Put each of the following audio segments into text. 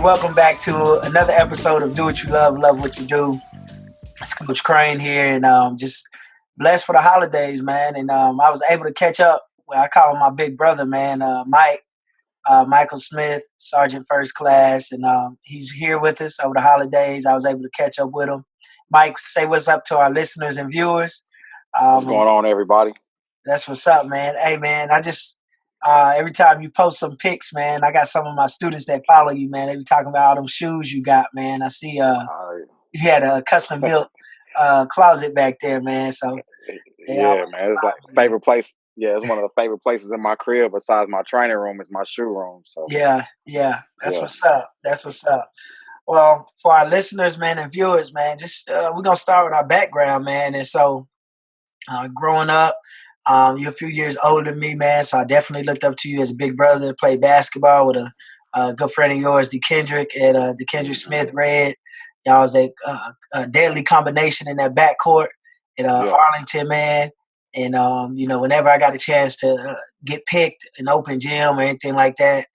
welcome back to another episode of Do What You Love, Love What You Do. It's Coach Crane here, and just blessed for the holidays, man. And I was able to catch up. Well, I call him my big brother, man, Michael Smith, Sergeant First Class, and he's here with us over the holidays. I was able to catch up with him. Mike, say what's up to our listeners and viewers. What's going on, everybody? That's what's up, man. Hey, man, I just every time you post some pics, man, I got some of my students that follow you, man. They be talking about all them shoes you got, man. I see you had a custom built closet back there, man. So yeah, man, it's like favorite place. Yeah, it's one of the favorite places in my crib besides my training room is my shoe room. So yeah, that's what's up. That's what's up. Well, for our listeners, man, and viewers, man, just we're gonna start with our background, man. And so, growing up, you're a few years older than me, man. So I definitely looked up to you as a big brother. Played basketball with a good friend of yours, DeKendrick, at DeKendrick Smith Red. Y'all was a deadly combination in that backcourt at Arlington, man. And whenever I got a chance to get picked in open gym or anything like that,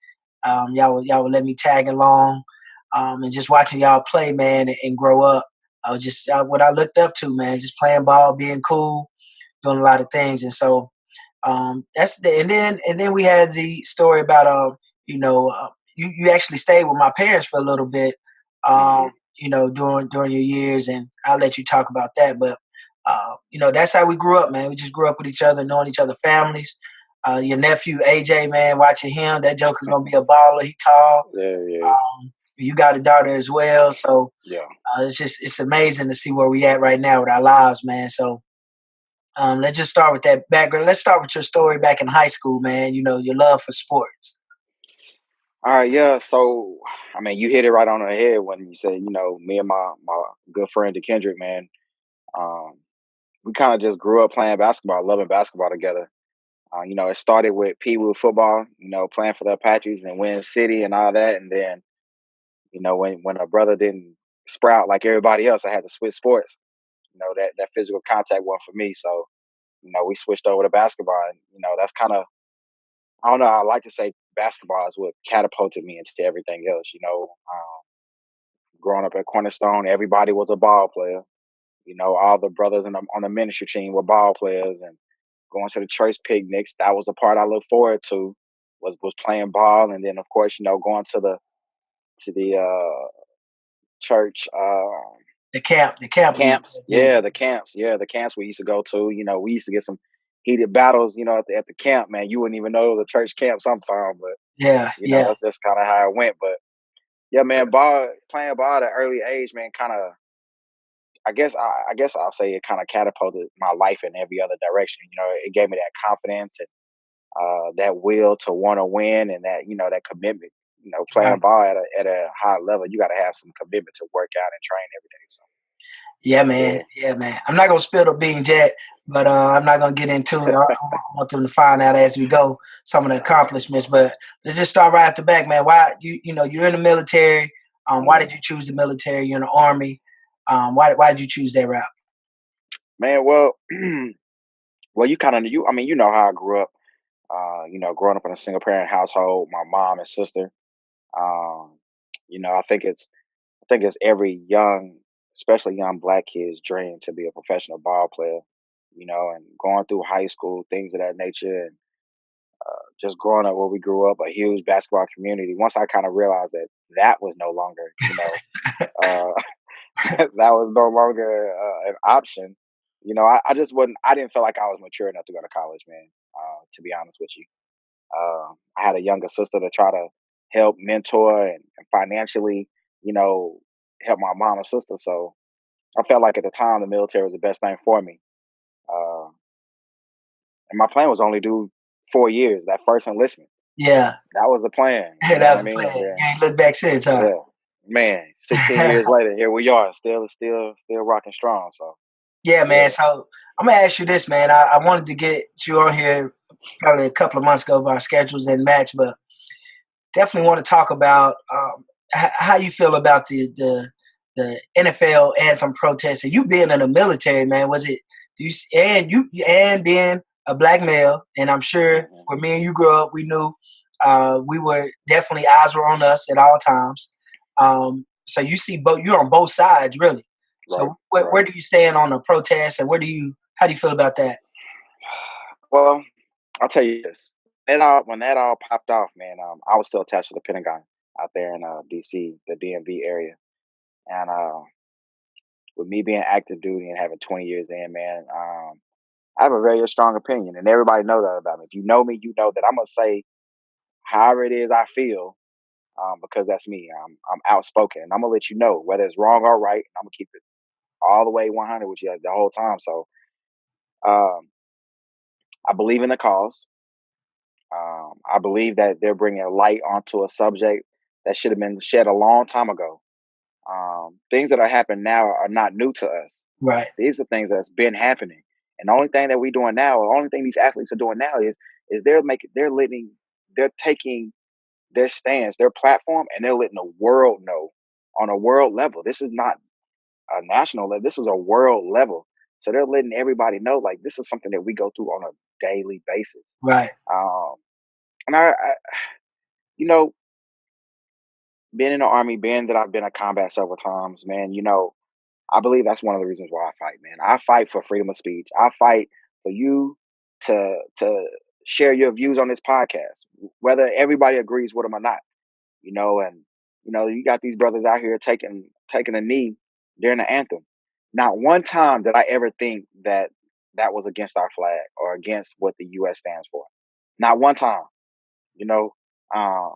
y'all would let me tag along. And just watching y'all play, man, and grow up, I was just what I looked up to, man. Just playing ball, being cool, doing a lot of things, and so that's and then we had the story about you actually stayed with my parents for a little bit, during your years, and I'll let you talk about that. But that's how we grew up, man. We just grew up with each other, knowing each other's families. Your nephew AJ, man, watching him, that joker's gonna be a baller. He tall. Yeah. You got a daughter as well, so it's amazing to see where we at right now with our lives, man. So let's just start with that background. Let's start with your story back in high school, man. You know, your love for sports. All right, yeah. So I mean, you hit it right on the head when you said, me and my good friend DeKendrick, man. We kind of just grew up playing basketball, loving basketball together. It started with Pee Wee football, playing for the Apaches and Win City and all that, and then when a brother didn't sprout like everybody else, I had to switch sports. That physical contact wasn't for me. So, we switched over to basketball. And, that's kind of, I don't know, I like to say basketball is what catapulted me into everything else. Growing up at Cornerstone, everybody was a ball player. All the brothers on the ministry team were ball players, and going to the church picnics, that was the part I looked forward to, was playing ball. And then, of course, going to the church The camps. the camps we used to go to. We used to get some heated battles at the camp, man. You wouldn't even know it was a church camp sometime, but that's just kind of how it went. But yeah, man, playing ball at an early age, man, kind of, I guess I'll say it kind of catapulted my life in every other direction. It gave me that confidence and that will to want to win, and that commitment. Playing ball at a high level, you got to have some commitment to work out and train every day. So. Yeah, man. I'm not gonna spill the beans yet, but I'm not gonna get into it. I want them to find out as we go some of the accomplishments. But let's just start right at the back, man. Why you're in the military? Why did you choose the military? You're in the Army. Why did you choose that route? Man, well, you kind of you know how I grew up. Growing up in a single parent household, my mom and sister. I think it's every young, especially young black kid's dream to be a professional ball player. And going through high school, things of that nature, and just growing up where we grew up, a huge basketball community. Once I kind of realized that was no longer, that was no longer an option. I just wasn't. I didn't feel like I was mature enough to go to college, man. To be honest with you, I had a younger sister to try to help mentor and financially, help my mom and sister. So I felt like at the time the military was the best thing for me. Uh, and my plan was only do 4 years, that first enlistment. Yeah. That was the plan. That was the plan. Yeah. You ain't looked back since, huh? Yeah. Man, 16 years later, here we are, still rocking strong. So yeah, man. So I'm gonna ask you this, man. I wanted to get you on here probably a couple of months ago, but our schedules didn't match. But definitely want to talk about how you feel about the NFL anthem protest, and you being in the military, man. Was it and being a black male, and I'm sure when me and you grew up, we knew we were definitely eyes were on us at all times. So you see both. You're on both sides, really. Right, So where right. do you stand on the protest, and how do you feel about that? Well, I'll tell you this. When that all popped off, man, I was still attached to the Pentagon out there in DC, the DMV area. And with me being active duty and having 20 years in, man, I have a very strong opinion, and everybody know that about me. If you know me, you know that I'm gonna say however it is I feel, because that's me. I'm outspoken, and I'm gonna let you know whether it's wrong or right. And I'm gonna keep it all the way 100 with you the whole time. So um, I believe in the cause. I believe that they're bringing light onto a subject that should have been shed a long time ago. Things that are happening now are not new to us. Right, These are things that's been happening, and the only thing that we're doing now, the only thing these athletes are doing now is they're taking their stance, their platform, and they're letting the world know on a world level. This is not a national level. This is a world level. So they're letting everybody know, like, this is something that we go through on a daily basis. right, Um, and you know, being in the army, being that I've been in combat several times, man, I believe that's one of the reasons why I fight, man. I fight for freedom of speech. I fight for you to share your views on this podcast, whether everybody agrees with them or not. And you got these brothers out here taking a knee during the anthem. Not one time did I ever think that that was against our flag or against what the U.S. stands for. Not one time. You know, um,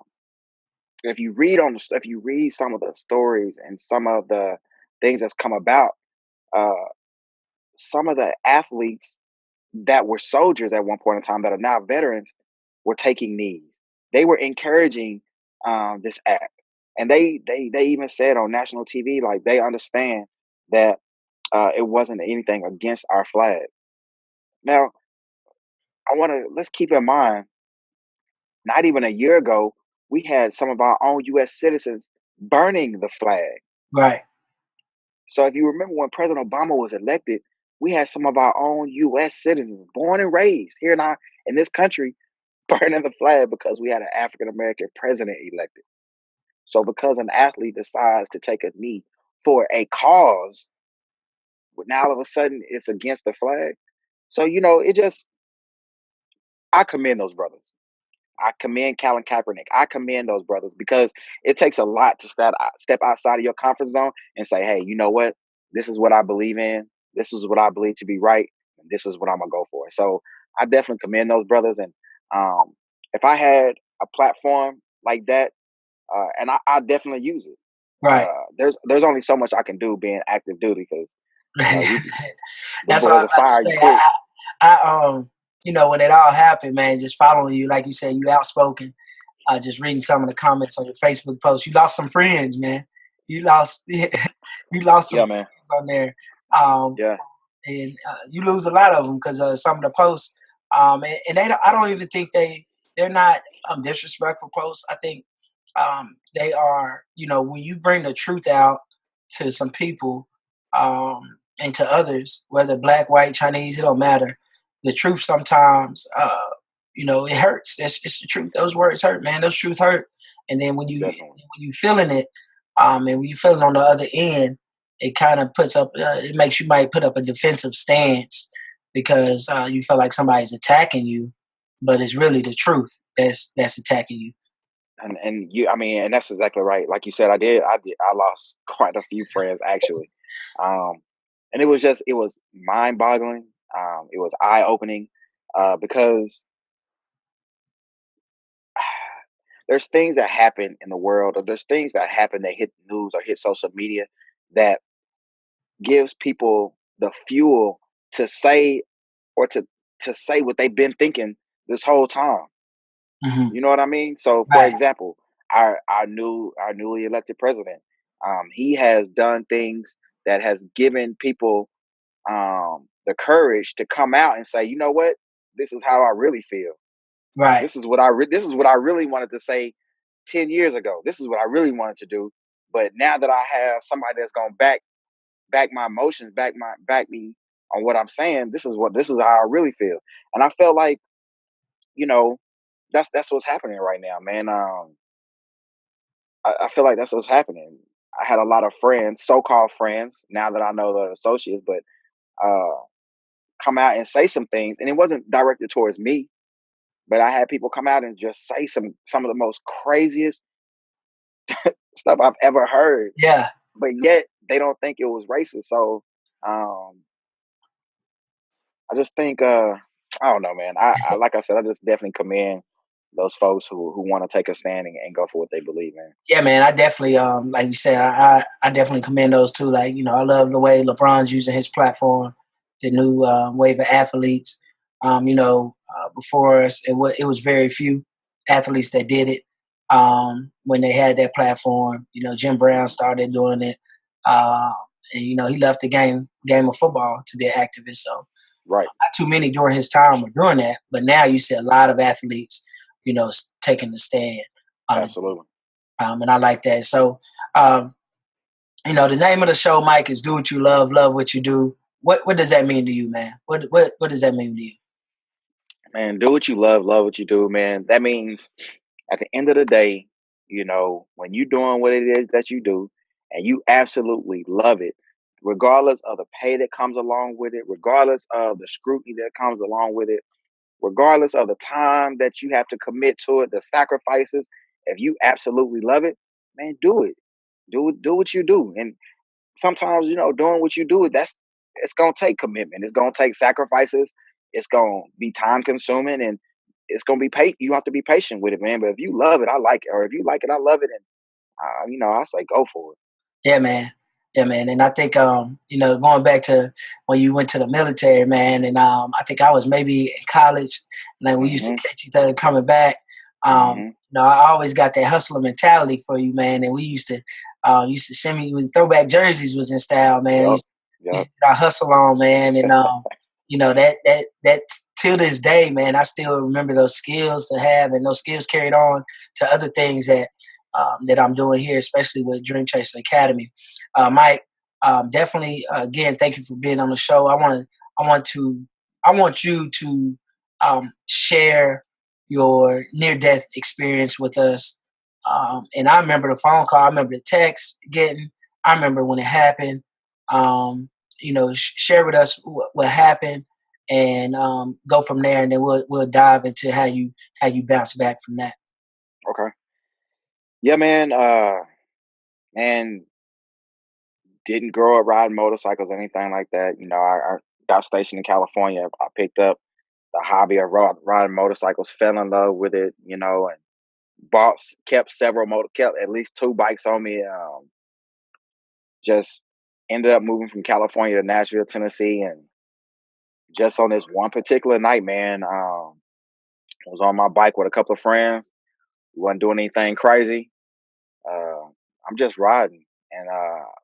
if you read some of the stories and some of the things that's come about, uh, some of the athletes that were soldiers at one point in time that are now veterans were taking knees. They were encouraging this act, and they even said on national TV, like, they understand that it wasn't anything against our flag. Now, let's keep in mind, not even a year ago, we had some of our own U.S. citizens burning the flag. right, So if you remember when President Obama was elected, we had some of our own U.S. citizens, born and raised here in this country, burning the flag because we had an African American president elected. So because an athlete decides to take a knee for a cause, now all of a sudden it's against the flag. So I commend those brothers. I commend Colin Kaepernick. I commend those brothers because it takes a lot to step outside of your comfort zone and say, hey, you know what? This is what I believe in. This is what I believe to be right. And this is what I'm going to go for. So I definitely commend those brothers. And um, if I had a platform like that, and I definitely use it. right. There's only so much I can do being active duty because, you the That's what I boys was will about to fire you say. quick. When it all happened, man, just following you, like you said, you outspoken. Just reading some of the comments on your Facebook post, you lost some friends, man. You lost, you lost some Yeah, friends man. on there, um, Yeah. and you lose a lot of them because some of the posts. And I don't even think they're not disrespectful posts. I think they are, when you bring the truth out to some people and to others, whether black, white, Chinese, it don't matter. The truth sometimes, it hurts. It's the truth. Those words hurt, man. Those truth hurt. And then Definitely. when you feeling it, and when you feeling on the other end, it kind of it makes you might put up a defensive stance because you feel like somebody's attacking you, but it's really the truth that's attacking you. And and that's exactly right. Like you said, I lost quite a few friends actually. Um, and it was mind boggling. It was eye opening, because there's things that happen in the world, or there's things that happen that hit the news or hit social media that gives people the fuel to say, or to say what they've been thinking this whole time. Hmm. You know what I mean? So, for Right, example, our newly elected president, he has done things that has given people the courage to come out and say, you know what, this is how I really feel. right, This is what I really wanted to say 10 years ago. This is what I really wanted to do. But now that I have somebody that's gonna back my emotions, back me on what I'm saying, this is how I really feel. And I felt like, you know, that's what's happening right now, man. I feel like that's what's happening. I had a lot of friends, so-called friends, now that I know they're associates, but uh, come out and say some things, and it wasn't directed towards me, but I had people come out and just say some of the most craziest stuff I've ever heard, Yeah, but yet they don't think it was racist. So um, I just think I don't know, man. I like I said, I just definitely commend those folks who want to take a stand and go for what they believe in. yeah, man. I definitely, like you said, I definitely commend those too. Like, I love the way LeBron's using his platform, the new wave of athletes. Before us, it was very few athletes that did it. When they had that platform, Jim Brown started doing it, uh, and he left the game of football to be an activist. So Right. not too many during his time were doing that, but now you see a lot of athletes, taking the stand. Um, Absolutely. and I like that. So, um, the name of the show, Mike, is "Do What You Love, Love What You Do." What does that mean to you, man? What does that mean to you? Man, do what you love what you do, man. That means at the end of the day, when you doing what it is that you do and you absolutely love it, regardless of the pay that comes along with it, regardless of the scrutiny that comes along with it, regardless of the time that you have to commit to it, the sacrifices, if you absolutely love it, man, do it. Do what you do. And sometimes, doing what you do, it's gonna take commitment. It's gonna take sacrifices. It's gonna be time consuming, and it's gonna be you have to be patient with it, man. But if you love it, I like it. Or if you like it, I love it. And I say go for it. Yeah, man. Yeah, man. And I think, going back to when you went to the military, man, and I think I was maybe in college, and then we used to Hmm. catch each other coming back. Hmm. I always got that hustler mentality for you, man. And we used to send me when throwback jerseys was in style, man. Yep. We Yep. used to get our hustle on, man. And that till this day, man, I still remember those skills to have, and those skills carried on to other things that I'm doing here, especially with Dream Chaser Academy. Mike, definitely, again, thank you for being on the show. I want to, I want you to share your near death experience with us. And I remember the phone call. I remember the text getting. I remember when it happened. Um, share with us what happened, and go from there, and then we'll dive into how you bounce back from that. Okay. Yeah, man. Man, didn't grow up riding motorcycles or anything like that. I got stationed in California. I picked up the hobby of riding motorcycles, fell in love with it, and kept kept at least two bikes on me. Just ended up moving from California to Nashville, Tennessee, and just on this one particular night, man, I was on my bike with a couple of friends. We wasn't doing anything crazy. Uh, I'm just riding, and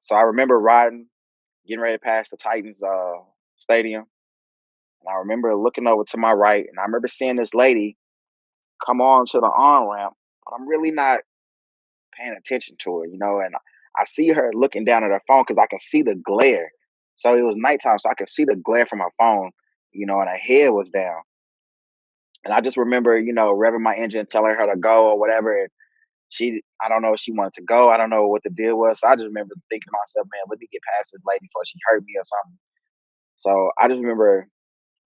so I remember riding, getting ready to pass the Titans stadium, and I remember looking over to my right, and I remember seeing this lady come on to the on ramp, but I'm really not paying attention to her, and I see her looking down at her phone because I can see the glare. So it was nighttime, so I could see the glare from her phone, and her head was down. And I just remember, revving my engine, telling her to go or whatever. And I don't know if she wanted to go. I don't know what the deal was. So I just remember thinking to myself, man, let me get past this lady before she hurt me or something. So I just remember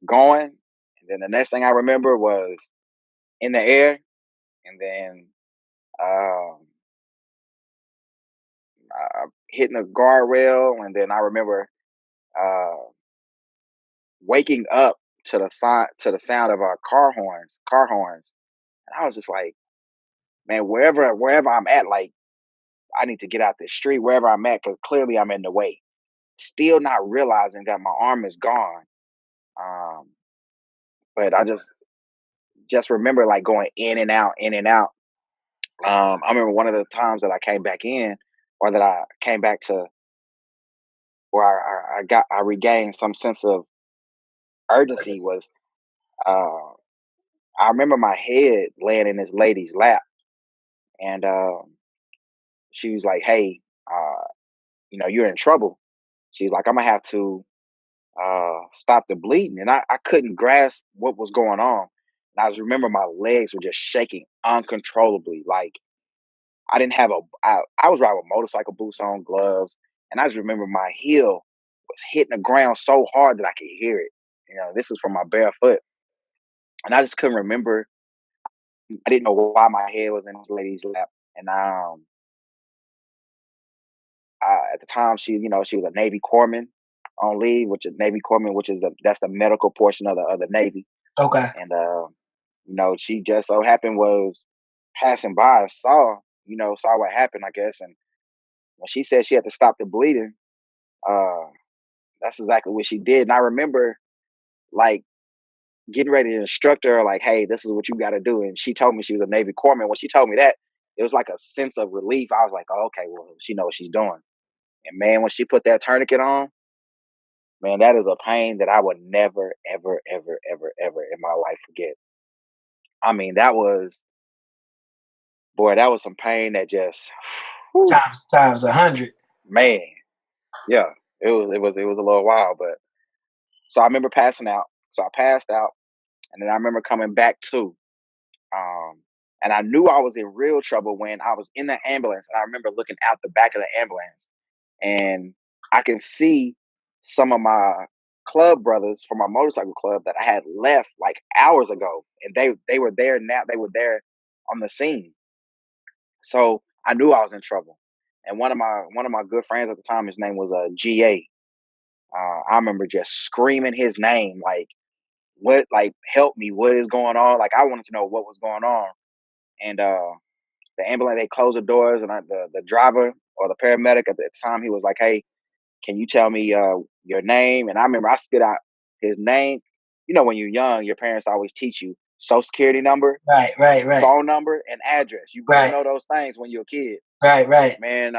going. And then the next thing I remember was in the air. And then um, hitting a guardrail. And then I remember uh, waking up to the sound of our car horns. And I was just like, man, wherever I'm at, like I need to get out this street wherever I'm at because clearly I'm in the way. Still not realizing that my arm is gone. Um, but I just remember like going in and out, in and out. I remember one of the times that I came back in, or that I came back to where I regained some sense of urgency was uh, I remember my head laying in this lady's lap, and she was like, "Hey, you're in trouble." She's like, "I'm gonna have to stop the bleeding," and I couldn't grasp what was going on. And I just remember my legs were just shaking uncontrollably, like I didn't have I was riding with motorcycle boots on, gloves, and I just remember my heel was hitting the ground so hard that I could hear it. This is from my bare foot, and I just couldn't remember. I didn't know why my head was in this lady's lap, and at the time she was a Navy corpsman on leave, which is Navy corpsman, which is that's the medical portion of the Navy, Okay. and she just so happened was passing by, saw what happened, I guess, and when she said she had to stop the bleeding, uh, that's exactly what she did. And I remember like getting ready to instruct her, like, "Hey, this is what you got to do." And she told me she was a Navy corpsman. When she told me that, it was like a sense of relief. I was like, "Oh, okay, well, she knows what she's doing." And man, when she put that tourniquet on, man, that is a pain that I would never, ever, ever, ever, ever in my life forget. I mean, that was some pain that just, whew, Times 100. man, yeah, it was a little wild, but so I remember passing out. So I passed out, and then I remember coming back to. Um, and I knew I was in real trouble when I was in the ambulance. And I remember looking out the back of the ambulance, and I can see some of my club brothers from my motorcycle club that I had left like hours ago, and they were there now. They were there on the scene. So I knew I was in trouble. And one of my good friends at the time, his name was GA. I remember just screaming his name, like, "What? Like, help me! What is going on?" Like, I wanted to know what was going on. And the ambulance, they closed the doors, and the driver or the paramedic at the time, he was like, "Hey, can you tell me your name?" And I remember I spit out his name. When you're young, your parents always teach you social security number, Right, right, right, phone number, and address. You right, know those things when you're a kid. right, right. Man,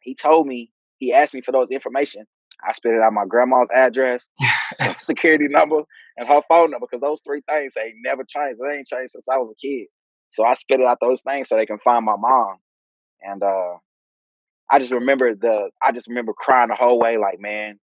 he told me, he asked me for those information. I spit it out my grandma's address, social security number, and her phone number, because those three things ain't never changed. They ain't changed since I was a kid. So I spit it out those things so they can find my mom. And I just remember crying the whole way, like, man,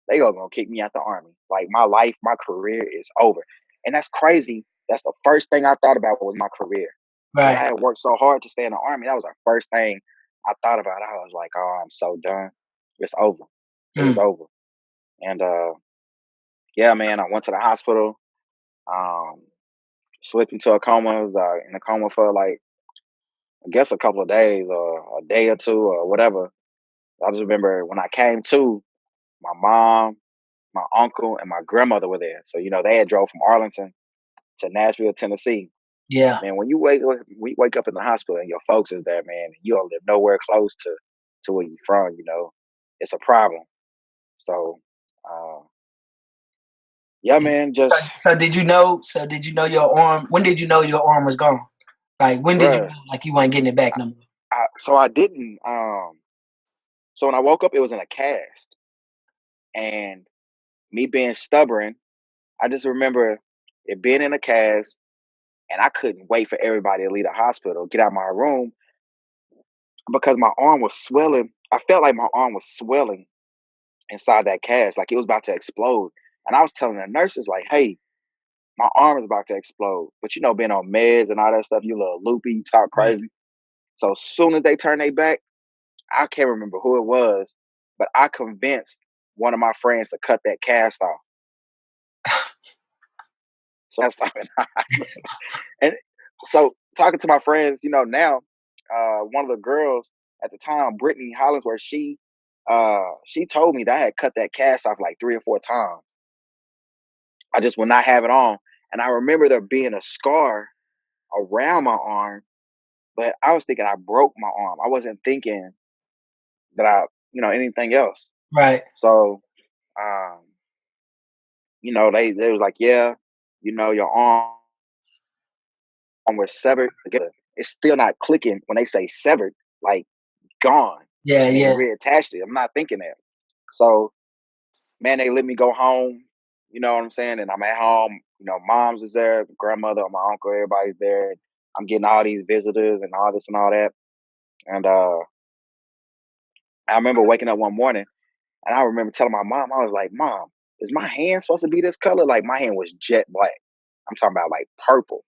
they gonna kick me out the army. Like, my life, my career is over. And that's crazy. That's the first thing I thought about was my career. Because I Right. had worked so hard to stay in the army. That was the first thing I thought about. I was like, oh, I'm so done. It's over. It was Mm. over. And yeah, man, I went to the hospital, um, slipped into a coma. I was in a coma for like, I guess, a couple of days or a day or two or whatever. I just remember when I came to, my mom, my uncle, and my grandmother were there. So, they had drove from Arlington to Nashville, Tennessee. Yeah. Man, when we wake up in the hospital and your folks is there, man, you don't live nowhere close to where you're from, it's a problem. So, uh, yeah, man, So, just, so did you know? So did you know your arm? When did you know your arm was gone? Like when did you bruh, know? Like you weren't getting it back no more? so I didn't, so when I woke up, it was in a cast, and me being stubborn, I just remember it being in a cast, and I couldn't wait for everybody to leave the hospital, get out of my room, because my arm was swelling. I felt like my arm was swelling inside that cast, like it was about to explode. And I was telling the nurses, like, "Hey, my arm is about to explode." But being on meds and all that stuff, you a little loopy, you talk Right. crazy. So as soon as they turned their back, I can't remember who it was, but I convinced one of my friends to cut that cast off. So I stopped in the hospital. And so talking to my friends, now, one of the girls at the time, Brittany Hollingsworth, she told me that I had cut that cast off like 3 or 4 times. I just would not have it on. And I remember there being a scar around my arm, but I was thinking I broke my arm. I wasn't thinking that anything else. Right. So, um, they was like, yeah, your arm was severed together. It's still not clicking when they say severed, like gone, Yeah. and then Yeah. reattached it. I'm not thinking that. So, man, they let me go home. You know what I'm saying? And I'm at home. Mom's is there, grandmother, my uncle, everybody's there. I'm getting all these visitors and all this and all that. And I remember waking up one morning, and I remember telling my mom, I was like, "Mom, is my hand supposed to be this color?" Like, my hand was jet black. I'm talking about like purple.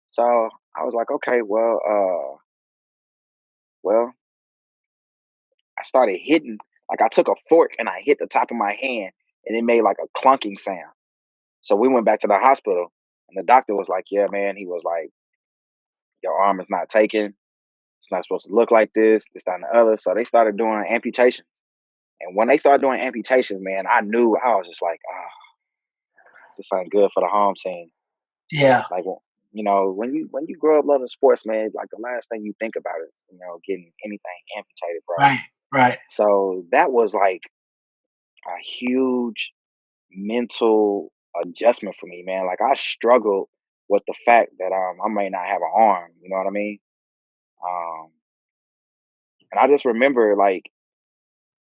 So I was like, "Okay, well, Well, I started hitting, like I took a fork and I hit the top of my hand and it made like a clunking sound. So we went back to the hospital and the doctor was like, yeah, man, he was like, your arm is not taken. It's not supposed to look like this, that, and the other. So they started doing amputations. And when they started doing amputations, man, I knew I was just like, this ain't good for the home team. Yeah. Like, when you grow up loving sports, man, like the last thing you think about is getting anything amputated, bro. Right. Right. So that was like a huge mental adjustment for me, man. Like I struggled with the fact that I may not have an arm. You know what I mean? Um, and I just remember like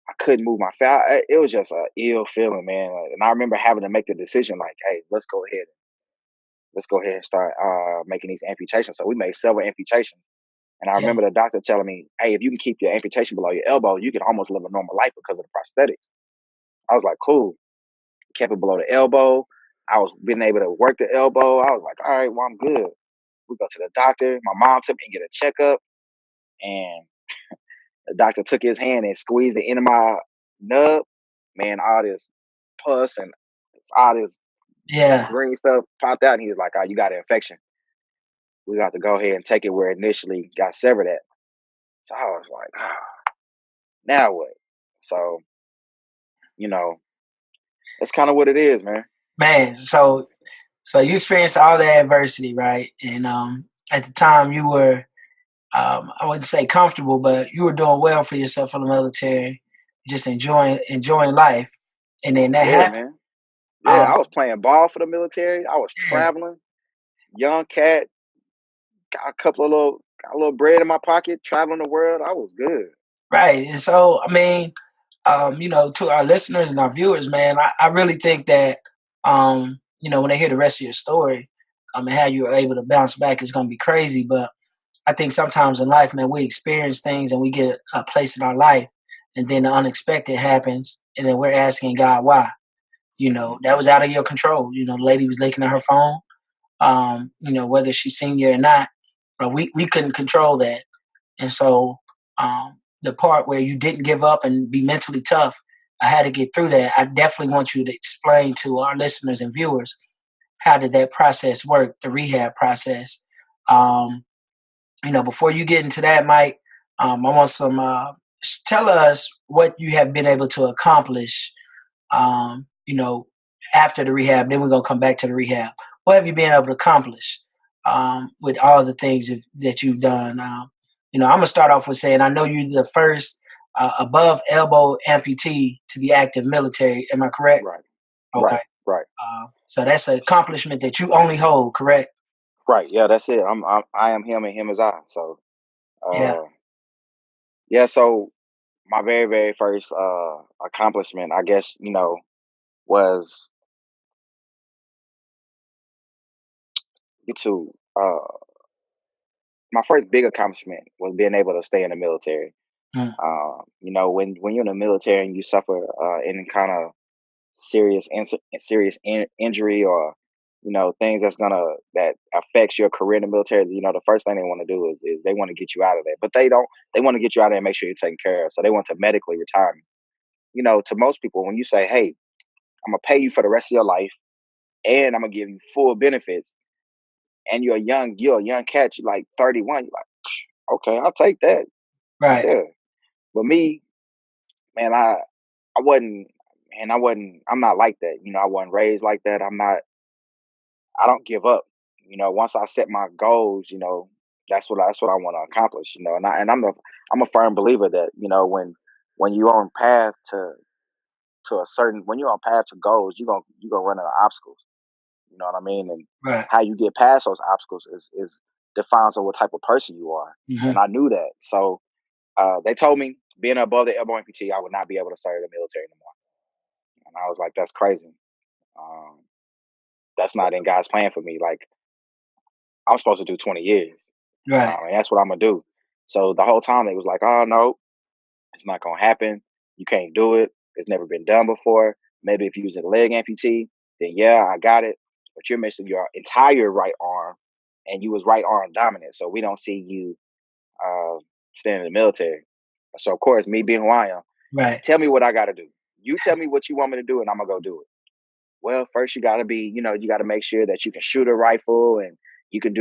I couldn't move my face. It was just a ill feeling, man. Like, and I remember having to make the decision, like, hey, let's go ahead and start making these amputations. So we made several amputations. And I Yeah. remember the doctor telling me, hey, if you can keep your amputation below your elbow, you can almost live a normal life because of the prosthetics. I was like, cool. Kept it below the elbow. I was being able to work the elbow. I was like, all right, well, I'm good. We go to the doctor. My mom took me and get a checkup. And the doctor took his hand and squeezed the end of my nub. Man, all this pus and all this Yeah. green stuff popped out. And he was like, oh, you got an infection. We got to go ahead and take it where it initially got severed at. So I was like, now what? So, you know, that's kind of what it is, man. Man, so you experienced all the adversity, right? And at the time you were I wouldn't say comfortable, but you were doing well for yourself in the military, just enjoying life. And then that Yeah, happened. man. Yeah, Um, I was playing ball for the military. I was yeah, traveling, young cat, got a little bread in my pocket, traveling the world. I was good. right. And so I mean, to our listeners and our viewers, man, I really think that when they hear the rest of your story, and how you were able to bounce back is gonna be crazy. But I think sometimes in life, man, we experience things and we get a place in our life, and then the unexpected happens, and then we're asking God why. That Hmm. was out of your control. The lady was looking at her phone. Whether she's seen you or not, but we couldn't control that. And so the part where you didn't give up and be mentally tough, I had to get through that. I definitely want you to explain to our listeners and viewers how did that process work, the rehab process. Um, before you get into that, Mike, I want some. Tell us what you have been able to accomplish. Um, you know, After the rehab, then we're gonna come back to the rehab. What have you been able to accomplish with all the things that you've done? I'm gonna start off with saying I know you're the first above elbow amputee to be active military. Am I correct? Right, Okay. right, right, So that's an accomplishment that you only hold, correct? right. Yeah, that's it. I am him and him is I. So, Yeah. uh, yeah. So my very, very first accomplishment, I guess, was to my first big accomplishment was being able to stay in the military. Mm, When you're in the military and you suffer any kind of injury or things that affects your career in the military, the first thing they want to do is they want to get you out of there, but they want to get you out of there and make sure you're taken care of, so they want to medically retire me. To most people, when you say, hey, I'm gonna pay you for the rest of your life and I'm gonna give you full benefits, and you're a young cat, you're like 31, you're like, okay, I'll take that. right. Yeah. But me, man, I wasn't, I'm not like that. I wasn't raised like that. I don't give up. Once I set my goals, that's what I want to accomplish. I'm a firm believer that when you're on path when you're on path to goals, you're gonna run into obstacles. You know what I mean? And Right. how you get past those obstacles is defines on what type of person you are. And Hmm. I knew that. So they told me being above the elbow amputee, I would not be able to serve the military anymore. And I was like, that's crazy. Um, that's not in God's plan for me. Like I'm supposed to do 20 years, Right. and that's what I'm gonna do. So the whole time they was like, oh no, it's not gonna happen. You can't do it. It's never been done before. Maybe if you was a leg amputee, then yeah, I got it. But you're missing your entire right arm, and you was right arm dominant. So we don't see you uh, staying in the military. So of course, me being who I am, Right. tell me what I got to do. You tell me what you want me to do, and I'm gonna go do it. Well, first you got to be, you got to make sure that you can shoot a rifle and you can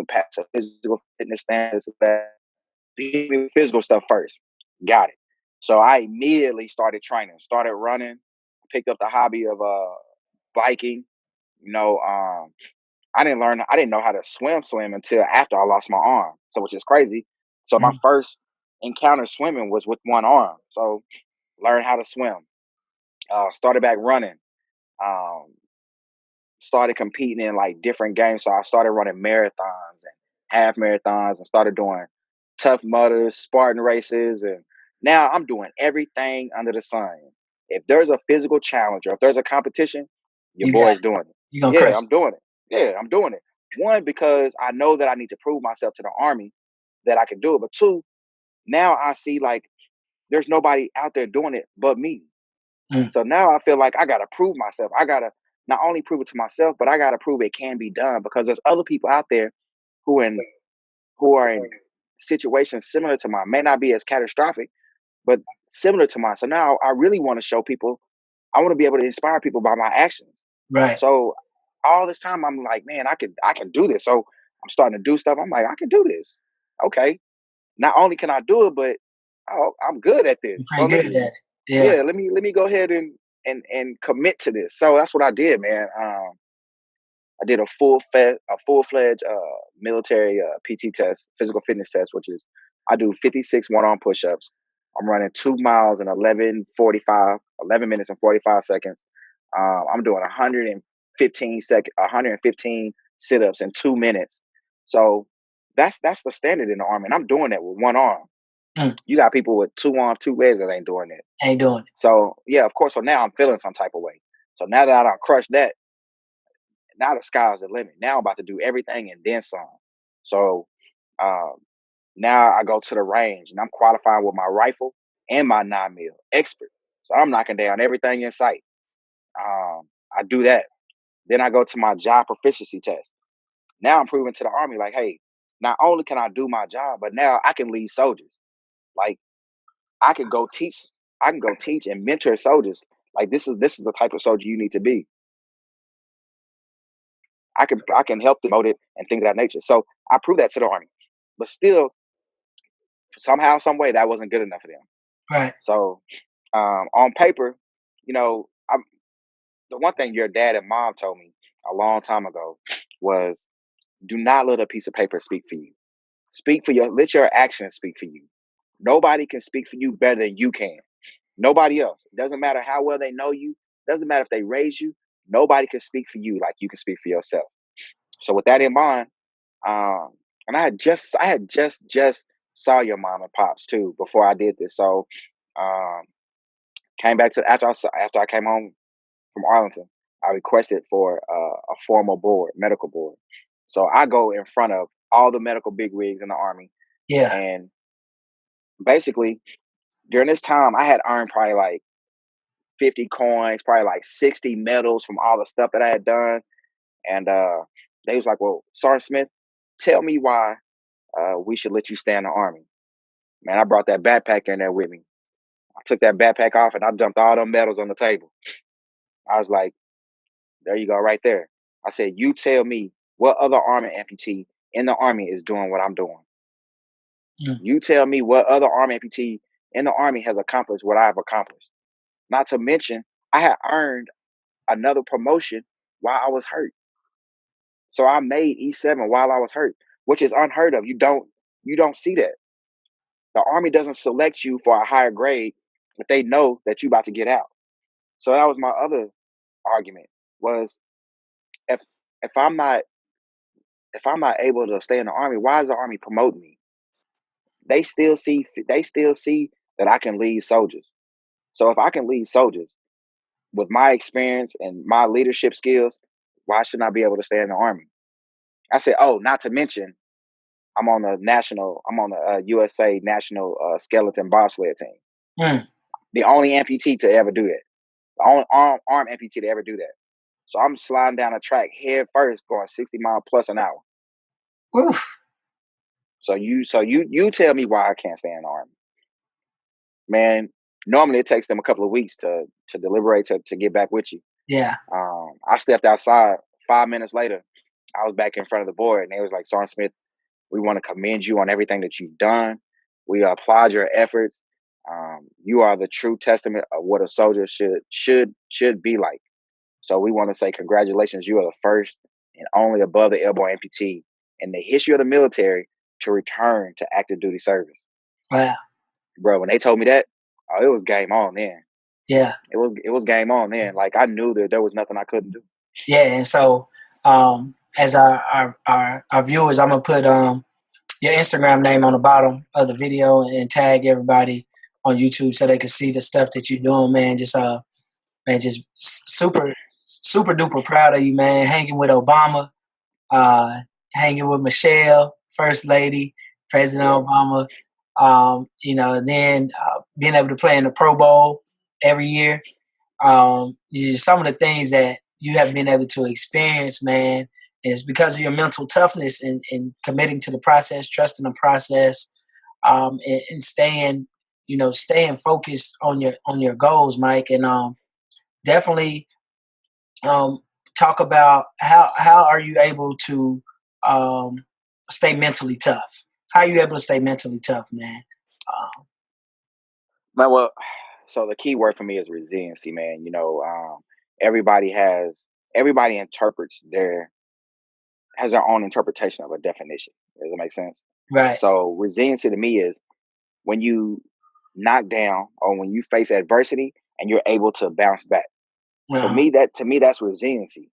pass a physical fitness standards. Physical stuff first. Got it. So I immediately started training, started running, picked up the hobby of biking. You know, I didn't know how to swim until after I lost my arm. So which is crazy. So my Mhm. first encounter swimming was with one arm. So learned how to swim. Started back running. Um, Started competing in like different games. So I started running marathons and half marathons and started doing tough mudders, Spartan races. And now I'm doing everything under the sun. If there's a physical challenge or if there's a competition, your You got it. boy's doing it. You gonna Yeah, crush I'm doing it. Yeah, I'm doing it. One, because I know that I need to prove myself to the army that I can do it. But two, now I see like there's nobody out there doing it but me. it. Mm. So now I feel like I gotta prove myself. I gotta not only prove it to myself, but I gotta prove it can be done because there's other people out there who in who are in situations similar to mine. May not be as catastrophic, but similar to mine. So now I really want to show people. I want to be able to inspire people by my actions. Right. So all this time I'm like, man, I can do this. So I'm starting to do stuff. I'm like, I can do this. Okay. Not only can I do it, but I'm good at You're this. So pretty let good at me, it. Yeah. yeah, let me go ahead and commit to this. So that's what I did, man. I did a full fledged military PT test, physical fitness test, which is I do 56 one arm push ups. I'm running 2 miles in 11 minutes and 45 seconds. I'm doing 115 sit ups in 2 minutes. So that's the standard in the army, and I'm doing that with one arm. Mm. You got people with two arms, two legs that ain't doing it. Ain't doing it. So yeah, of course. So now I'm feeling some type of way. So now that I don't crush that, now the sky's the limit. Now I'm about to do everything and then some. So um, now I go to the range and I'm qualifying with my rifle and my 9 mil expert. So I'm knocking down everything in sight. I do that. Then I go to my job proficiency test. Now I'm proving to the army like, hey, not only can I do my job, but now I can lead soldiers. Like I can go teach. I can go teach and mentor soldiers. Like this is the type of soldier you need to be. I can help them promote it and things of that nature. So I proved that to the army, but still somehow, some way, that wasn't good enough for them. Right. So on paper, I'm the one thing your dad and mom told me a long time ago was do not let a piece of paper speak for you. Let your actions speak for you. Nobody can speak for you better than you can. Nobody else. It doesn't matter how well they know you. Doesn't matter if they raise you. Nobody can speak for you like you can speak for yourself. So with that in mind, um, and I had just saw your mom and pops too before I did this. So um, came back to after I came home from Arlington, I requested for a formal board, medical board. So I go in front of all the medical bigwigs in the army, Yeah. and basically during this time, I had earned probably like 50 coins, probably like 60 medals from all the stuff that I had done. And they was like, "Well, Sergeant Smith, tell me why we should let you stay in the army." Man, I brought that backpack in there with me. I took that backpack off and I dumped all them medals on the table. I was like, "There you go, right there." I said, "You tell me what other army amputee in the army is doing what I'm doing. Mm. You tell me what other army amputee in the army has accomplished what I've accomplished. Not to mention, I had earned another promotion while I was hurt. So I made E7 while I was hurt, which is unheard of. You don't see that. The army doesn't select you for a higher grade if they know that you about to get out. So that was my other argument was if if I'm not if I'm not able to stay in the army, why is the army promoting me? They still see that I can lead soldiers. So if I can lead soldiers with my experience and my leadership skills, why shouldn't I be able to stay in the army? I said, oh, not to mention I'm on the USA national skeleton bobsled team. Mm. The only amputee to ever do that. The only arm amputee to ever do that. So I'm sliding down a track head first, going 60 miles plus an hour. Oof. So you tell me why I can't stay in the army, man. Normally it takes them a couple of weeks to deliberate to get back with you. Yeah. I stepped outside 5 minutes later. I was back in front of the board, and they was like, "Sergeant Smith, we want to commend you on everything that you've done. We applaud your efforts. You are the true testament of what a soldier should be like. So we want to say congratulations. You are the first and only above the airborne amputee in the history of the military to return to active duty service." Wow. Bro, when they told me that, oh, it was game on then. Yeah. It was game on then. Like I knew that there was nothing I couldn't do. Yeah. And so, as our viewers, I'm gonna put your Instagram name on the bottom of the video and tag everybody on YouTube so they can see the stuff that you're doing, man. Just super duper proud of you, man. Hanging with Obama, uh, hanging with Michelle, First Lady, President Yeah, Obama. And then being able to play in the Pro Bowl every year. Just some of the things that you have been able to experience, man, is because of your mental toughness and committing to the process, trusting the process, and staying focused on your goals, Mike. And definitely um, talk about how are you able to um, stay mentally tough? How are you able to stay mentally tough, man? Um, man. Well, so the key word for me is resiliency, man. Everybody everybody interprets their has their own interpretation of a definition. Does it make sense? right. So resiliency to me is when you knock down or when you face adversity and you're able to bounce back. Uh-huh. To me that's resiliency.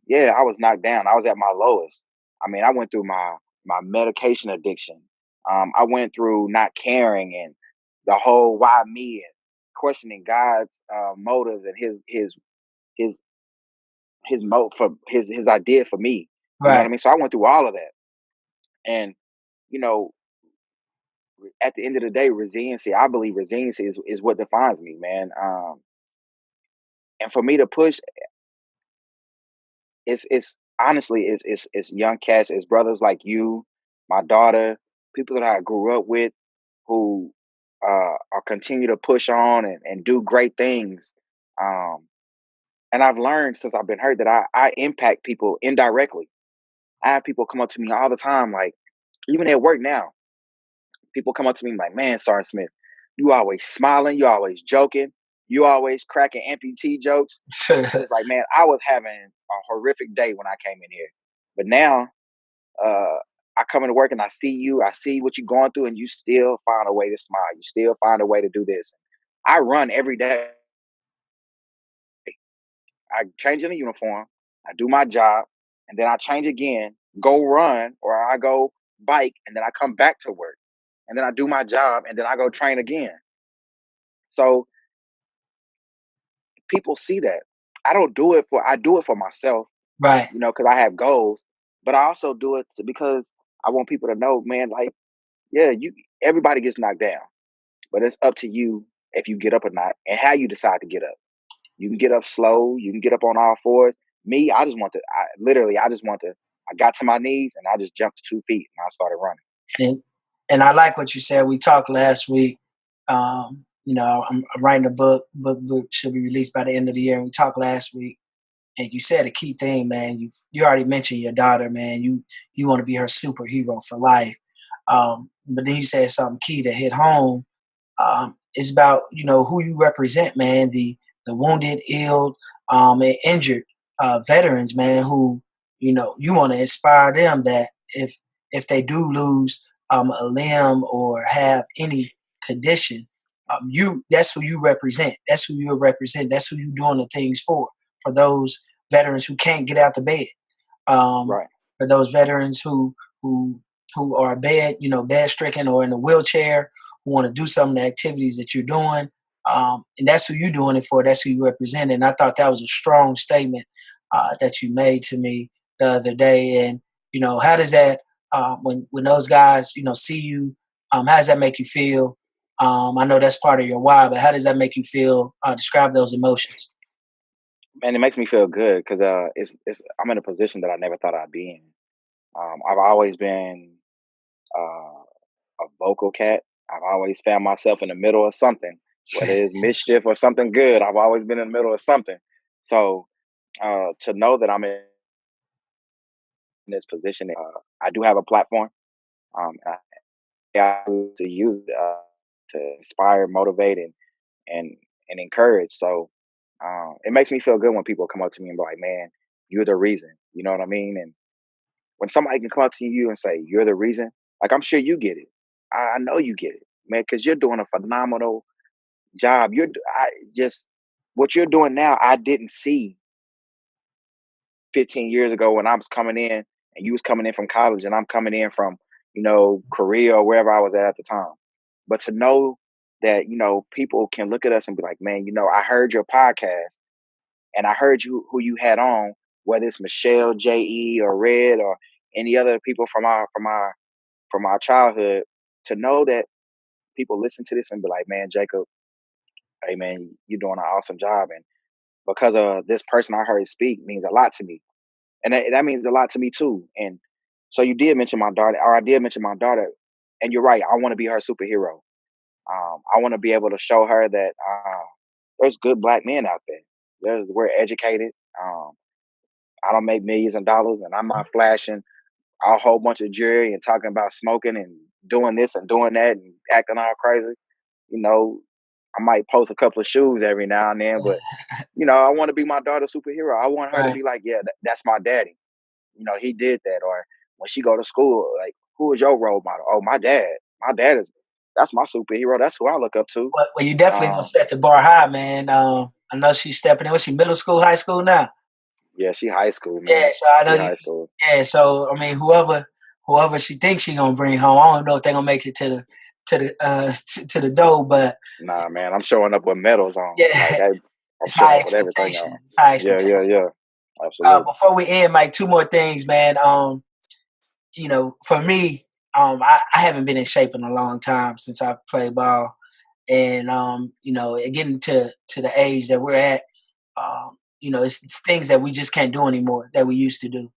Yeah, I was knocked down. I was at my lowest. I mean, I went through my medication addiction. I went through not caring and the whole why me and questioning God's motives and his for his idea for me. You know what Right. I mean? So I went through all of that. And you know, at the end of the day, resiliency, I believe resiliency is what defines me, man. And for me to push, it's honestly it's young cats, it's brothers like you, my daughter, people that I grew up with who are continue to push on and do great things. Um, and I've learned since I've been hurt that I impact people indirectly. I have people come up to me all the time, like even at work now, people come up to me like, "Man, Sergeant Smith, you always smiling, you always joking, you always cracking amputee jokes." It's like, man, I was having a horrific day when I came in here, but now uh, I come into work and I see you, I see what you're going through, and you still find a way to smile. You still find a way to do this. I run every day. I change in a uniform, I do my job, and then I change again, go run, or I go bike, and then I come back to work, and then I do my job, and then I go train again. So people see that. I do it for myself, Right. because I have goals, but I also do it because I want people to know, man, like, yeah, everybody gets knocked down, but it's up to you if you get up or not and how you decide to get up. You can get up slow, you can get up on all fours. Me, I just want to, I got to my knees and I just jumped to 2 feet and I started running. And and I like what you said. We talked last week. I'm writing a book. Book should be released by the end of the year. And we talked last week, and you said a key thing, man. You already mentioned your daughter, man. You want to be her superhero for life. But then you said something key to hit home. It's about who you represent, man. The wounded, ill, and injured veterans, man. Who you want to inspire them that if they do lose a limb or have any condition, you that's who you represent. That's who you represent. That's who you're doing the things for those veterans who can't get out the bed, um, Right. for those veterans who who are bed stricken or in a wheelchair, who want to do some of the activities that you're doing, and that's who you're doing it for. That's who you represent. And I thought that was a strong statement that you made to me the other day. And how does that when those guys see you? How does that make you feel? I know that's part of your why, but how does that make you feel? Describe those emotions. Man, it makes me feel good because I'm in a position that I never thought I'd be in. I've always been a vocal cat. I've always found myself in the middle of something, whether it's mischief or something good. I've always been in the middle of something. So to know that I'm in this position, I do have a platform. I to use it, to inspire, motivate, and and encourage. So it makes me feel good when people come up to me and be like, "Man, you're the reason." You know what I mean? And when somebody can come up to you and say, "You're the reason," like I'm sure you get it. I know you get it, man, because you're doing a phenomenal job. I just what you're doing now. I didn't see 15 years ago when I was coming in, and you was coming in from college, and I'm coming in from Korea or wherever I was at the time. But to know that people can look at us and be like, "Man, I heard your podcast, and I heard you who you had on, whether it's Michelle, Je, or Red, or any other people from our childhood." To know that people listen to this and be like, "Man, Jacob, hey man, you're doing an awesome job," and because of this person I heard speak means a lot to me, and that means a lot to me too. And so you did mention my daughter, or I did mention my daughter, and you're right. I want to be her superhero. I want to be able to show her that there's good black men out there. We're educated. Um, I don't make millions of dollars, and I'm not flashing a whole bunch of jewelry and talking about smoking and doing this and doing that and acting all crazy. You know, I might post a couple of shoes every now and then, but I want to be my daughter's superhero. I want her to Right. be like, yeah, that's my daddy. He did that. Or when she go to school, like, who is your role model? Oh, my dad. My dad is that's my superhero. That's who I look up to. Well, you definitely gonna Um, set the bar high, man. I know she's stepping in. Was she middle school, high school now? yeah, she high school, Yeah, man. so I know She you. high school. Yeah, so I mean, whoever she thinks she gonna bring home, I don't know if they gonna make it to the door, but Nah, man, I'm showing up with medals on. Like, yeah, I'm it's high showing up with everything on. expectations. High Yeah, yeah, expectations. yeah. Absolutely. Before we end, Mike, two more things, man. For me, I haven't been in shape in a long time since I played ball, and getting to the age that we're at, it's things that we just can't do anymore that we used to do.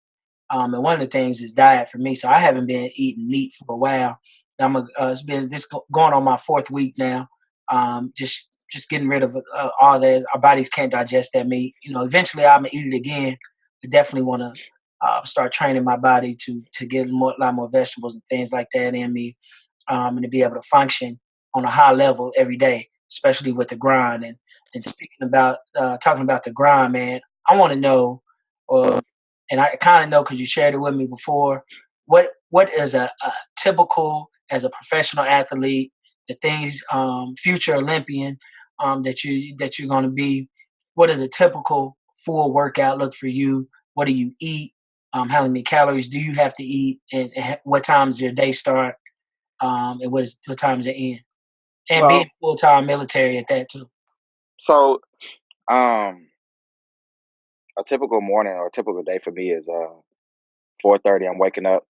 And one of the things is diet for me. So I haven't been eating meat for a while. It's been going on my fourth week now. Just getting rid of all that. Our bodies can't digest that meat. Eventually I'm gonna eat it again. I definitely want to start training my body to get a lot more vegetables and things like that in me, and to be able to function on a high level every day, especially with the grind. And speaking about talking about the grind, man, I want to know, or and I kind of know because you shared it with me before. What is a typical as a professional athlete, the things future Olympian that you're going to be? What is a typical full workout look for you? What do you eat? How many calories do you have to eat? And what times your day start? And what times it end? And being Well, full time military at that too. so um, a typical morning or a typical day for me is 4:30. I'm waking up.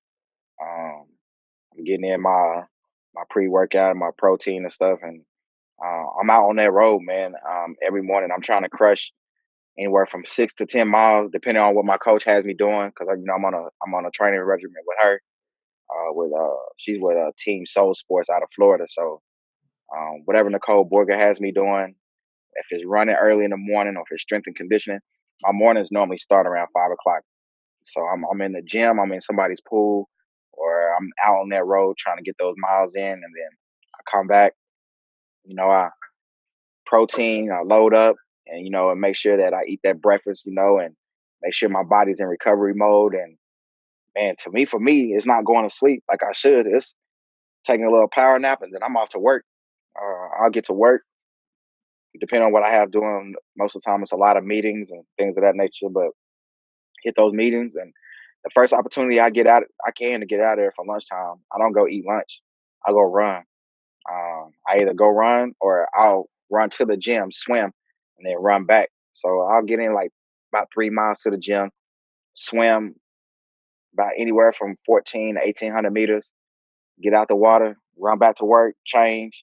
Um, I'm getting in my pre workout and my protein and stuff, and I'm out on that road, man. Every morning I'm trying to crush anywhere from 6 to 10 miles, depending on what my coach has me doing, because I'm on a training regimen with her. With She's with Team Soul Sports out of Florida, so whatever Nicole Borger has me doing, if it's running early in the morning or if it's strength and conditioning, my mornings normally start around 5 o'clock. So I'm in the gym, I'm in somebody's pool, or I'm out on that road trying to get those miles in, and then I come back. I protein, I load up, and and make sure that I eat that breakfast, and make sure my body's in recovery mode. And man, for me, it's not going to sleep like I should. It's taking a little power nap, and then I'm off to work. I'll get to work, depending on what I have doing. Most of the time, it's a lot of meetings and things of that nature. But hit those meetings, and the first opportunity I can to get out of there for lunchtime, I don't go eat lunch. I go run. I either go run or I'll run to the gym, swim, and then run back. So I'll get in like about 3 miles to the gym, swim about anywhere from 14 to 1800 meters, get out the water, run back to work, change,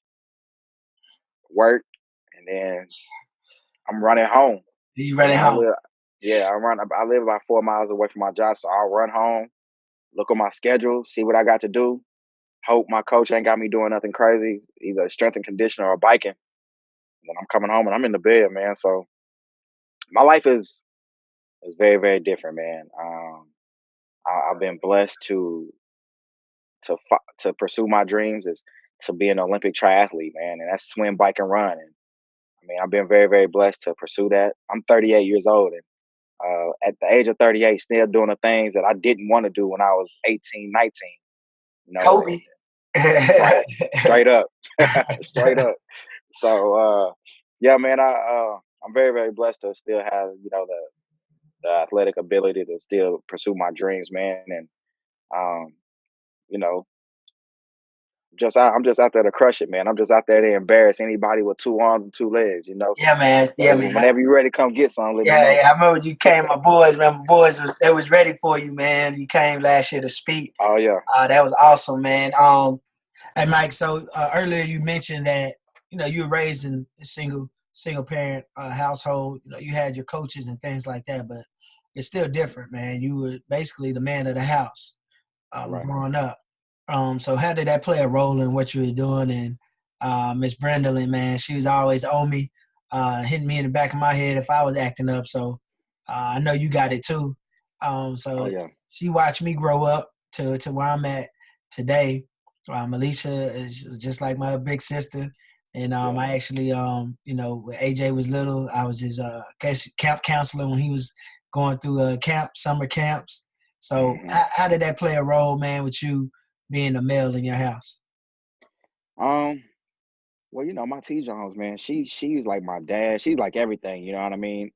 work, and then I'm running home. You And ready I home? live, yeah, I live about 4 miles away from my job, so I'll run home, look at my schedule, see what I got to do, hope my coach ain't got me doing nothing crazy, either strength and conditioning or biking. And then I'm coming home and I'm in the bed, man. So my life is very, very different, man. I've been blessed to pursue my dreams is to be an Olympic triathlete, man, and that's swim, bike, and run. And I mean, I've been very, very blessed to pursue that. I'm 38 years old, and at the age of 38, still doing the things that I didn't want to do when I was 18, 19. You know, Kobe. right, straight up, straight up. So, yeah, man, I'm very, very blessed to still have the athletic ability to still pursue my dreams, man, and um, you know, I'm just out there to crush it, man. I'm just out there to embarrass anybody with two arms and two legs, you know. Yeah, man. Yeah, So man. whenever you're ready to come get some, let me Yeah, know. yeah. I remember you came. My boys, man. My boys they was ready for you, man. You came last year to speak. Oh yeah, That was awesome, man. And Mike, so earlier you mentioned that you were raised in a single parent household. You had your coaches and things like that, but it's still different, man. You were basically the man of the house right. growing up. So how did that play a role in what you were doing? And Miss Brendolyn, man, she was always on me, hitting me in the back of my head if I was acting up. So I know you got it too. Oh So yeah, she watched me grow up to where I'm at today. Alicia is just like my big sister. And yeah. I actually, when AJ was little, I was his camp counselor when he was going through summer camps. So hmm how did that play a role, man, with you being a male in your house? Um, well, my T Jones, man, she's like my dad. She's like everything. You know what I mean?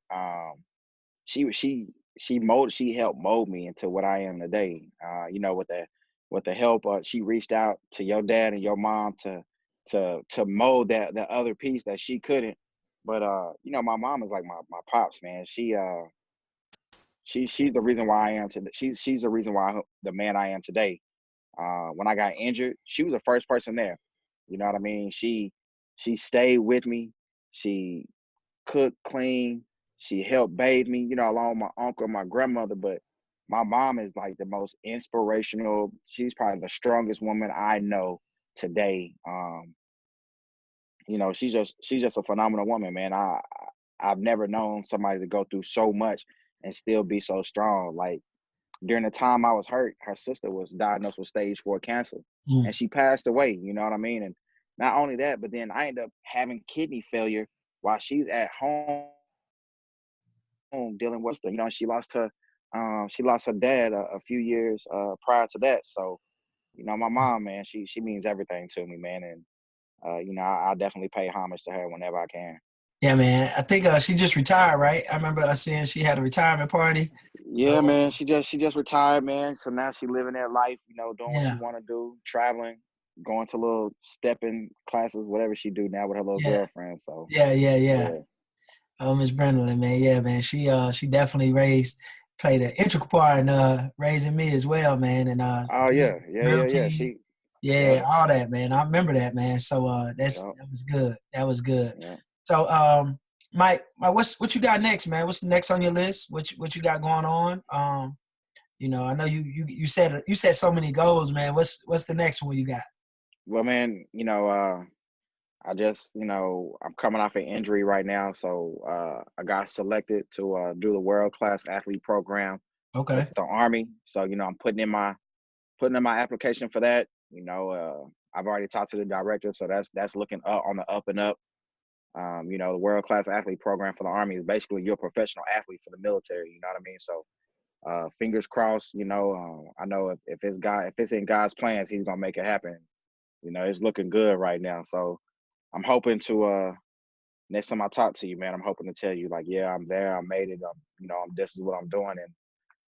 She was she helped mold me into what I am today. With the help, she reached out to your dad and your mom to mold that other piece that she couldn't. But my mom is like my pops, man. She's the reason why I am today. She's the reason why the man I am today. When I got injured, she was the first person there. You know what I mean? She stayed with me. She cooked, clean. She helped bathe me, along with my uncle, my grandmother. But my mom is like the most inspirational. She's probably the strongest woman I know today. She's just a phenomenal woman, man. I've never known somebody to go through so much and still be so strong. Like during the time I was hurt, her sister was diagnosed with stage 4 cancer and Mm. she passed away, you know what I mean? And not only that, but then I ended up having kidney failure while she's at home dealing with she lost her dad a few years prior to that. So, my mom, man, she means everything to me, man. And I definitely pay homage to her whenever I can. Yeah, man. I think she just retired, right? I remember seeing she had a retirement party. Yeah, So man. She just retired, man. So now she living that life, doing what she yeah, want to do, traveling, going to little stepping classes, whatever she do now with her little yeah, girlfriend. So yeah. yeah. Oh, Miss Brendolyn, man. Yeah, man. She definitely played an integral part in raising me as well, man. And Oh yeah, yeah, drill yeah, yeah. team. She, Yeah, yep, all that, man. I remember that, man. So yep, that was good. That was good. yep. So Mike, what you got next, man? What's next on your list? What you got going on? I know you said so many goals, man. What's the next one you got? Well, man, I just, I'm coming off an injury right now, so I got selected to do the world class athlete program with Okay. the Army. So, I'm putting in my application for that. I've already talked to the director, so that's looking up on the up and up. The world class athlete program for the Army is basically your professional athlete for the military. You know what I mean? So, fingers crossed. I know if it's in God's plans, He's gonna make it happen. It's looking good right now. So, I'm hoping to next time I talk to you, man, I'm hoping to tell you like, yeah, I'm there, I made it. This is what I'm doing, and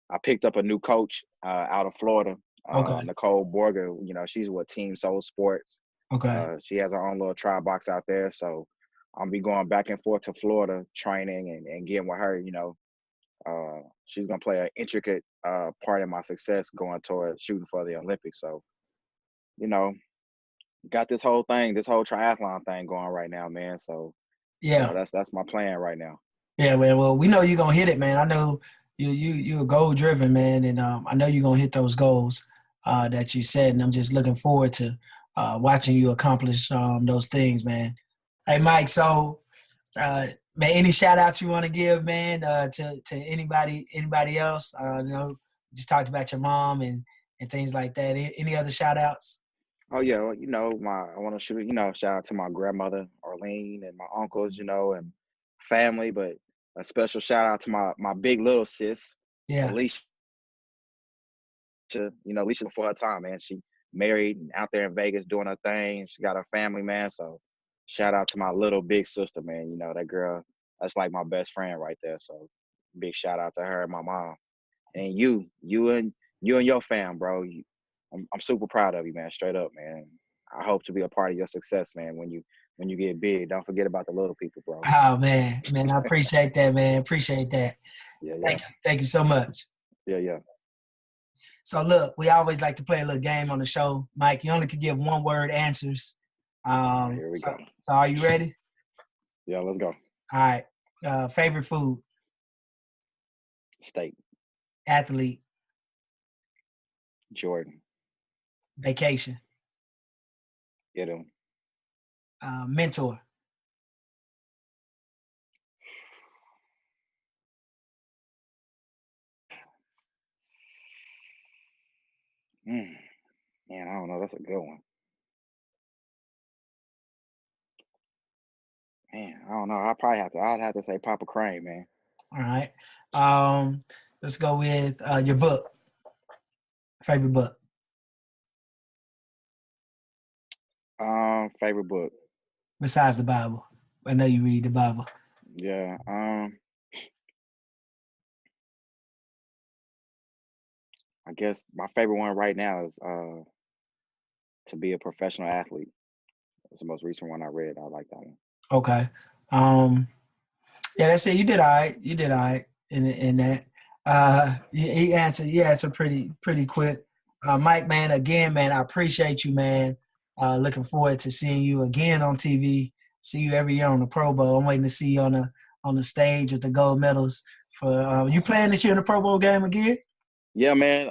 I picked up a new coach out of Florida, Okay. Nicole Borger. She's with Team Soul Sports. Okay. She has her own little try box out there, so I'll be going back and forth to Florida training and getting with her. She's gonna play an intricate part in my success going toward shooting for the Olympics. So, you know, got this whole triathlon thing going right now, man. So, Yeah. that's my plan right now. Yeah, man. Well, we know you're gonna hit it, man. I know you're a goal driven man, and I know you're gonna hit those goals. that you said, and I'm just looking forward to watching you accomplish those things, man. Hey, Mike. So, man, any shout outs you want to give, man, to anybody else? Just talked about your mom and things like that. Any other shout outs? Oh yeah, well, I want to shout out to my grandmother Arlene and my uncles, and family, but a special shout out to my big little sis, Yeah. Alicia. Alicia before her time, man. She married and out there in Vegas doing her thing. She got her family, man. So shout out to my little big sister, man. That girl, that's like my best friend right there. So big shout out to her and my mom. And you and your fam, bro. I'm super proud of you, man. Straight up, man. I hope to be a part of your success, man. When you get big, don't forget about the little people, bro. Oh man, I appreciate that, man. Appreciate that. Yeah. Thank you so much. Yeah. So look, we always like to play a little game on the show. Mike, you only could give one word answers. All right, here we go. So are you ready? Yeah, let's go. All right. Favorite food? Steak. Athlete? Jordan. Vacation? Get him. Mentor? Man, I don't know. That's a good one. Man, I don't know. I'd have to say Papa Crane, man. All right. Let's go with your book. Favorite book? Favorite book. Besides the Bible. I know you read the Bible. Yeah. I guess my favorite one right now is To Be a Professional Athlete. It's the most recent one I read. I like that one. Okay. Yeah, that's it. You did all right. In that. He answered. Yeah, it's a pretty quick. Mike, man, again, man, I appreciate you, man. Looking forward to seeing you again on TV. See you every year on the Pro Bowl. I'm waiting to see you on the stage with the gold medals. For you playing this year in the Pro Bowl game again? Yeah, man.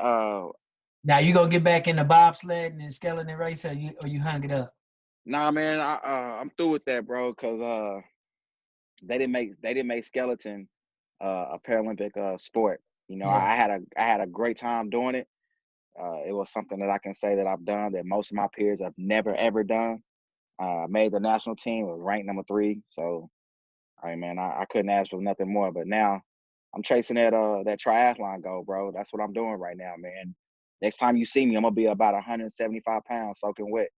Now you gonna get back in the bobsled and skeleton race, or you hung it up? Nah, man. I'm through with that, bro. Cause they didn't make skeleton a Paralympic sport. Yeah. I had a great time doing it. It was something that I can say that I've done that most of my peers have never ever done. Made the national team, was ranked number 3. So, man, I couldn't ask for nothing more. But now I'm chasing that triathlon goal, bro. That's what I'm doing right now, man. Next time you see me, I'm gonna be about 175 pounds soaking wet.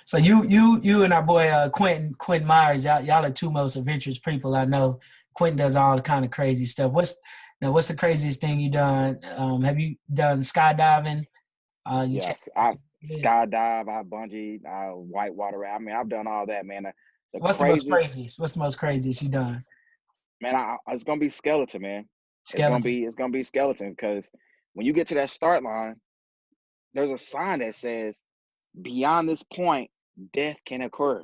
So you and our boy Quentin Myers, y'all are two most adventurous people I know. Quentin does all the kind of crazy stuff. What's the craziest thing you done? Have you done skydiving? Yes, I skydive, I bungee, I whitewater. I mean, I've done all that, man. What's the most craziest you done? Man, it's gonna be skeleton, man. Skeleton. It's gonna be skeleton because when you get to that start line, there's a sign that says, "Beyond this point, death can occur."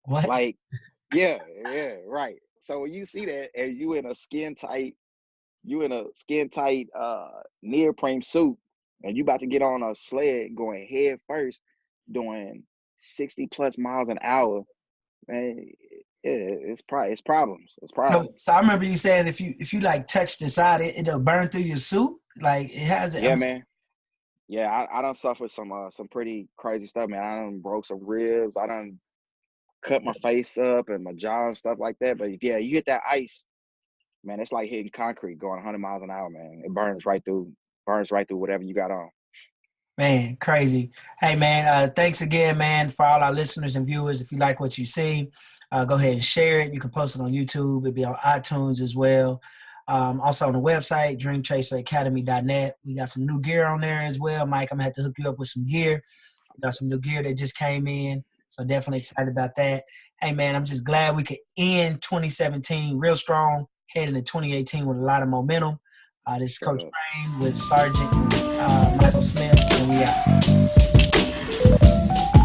What? Like, yeah, right. So when you see that, and you in a skin tight neoprene suit, and you about to get on a sled going head first, doing 60 plus miles an hour, man, it's problems. It's problems. So I remember you saying if you like touch the side, it'll burn through your suit. Like it has. Yeah, man. Yeah, I done suffered some pretty crazy stuff, man. I done broke some ribs. I done cut my face up and my jaw and stuff like that. But yeah, you hit that ice, man, it's like hitting concrete going 100 miles an hour, man. It burns right through whatever you got on. Man, crazy. Hey, man, thanks again, man, for all our listeners and viewers. If you like what you see, go ahead and share it. You can post it on YouTube. It'll be on iTunes as well. Also on the website, dreamchaseracademy.net. We got some new gear on there as well. Mike, I'm going to have to hook you up with some gear. We got some new gear that just came in. So definitely excited about that. Hey, man, I'm just glad we could end 2017 real strong, head into 2018 with a lot of momentum. This is Coach Crane with Sergeant Michael Smith, and we out.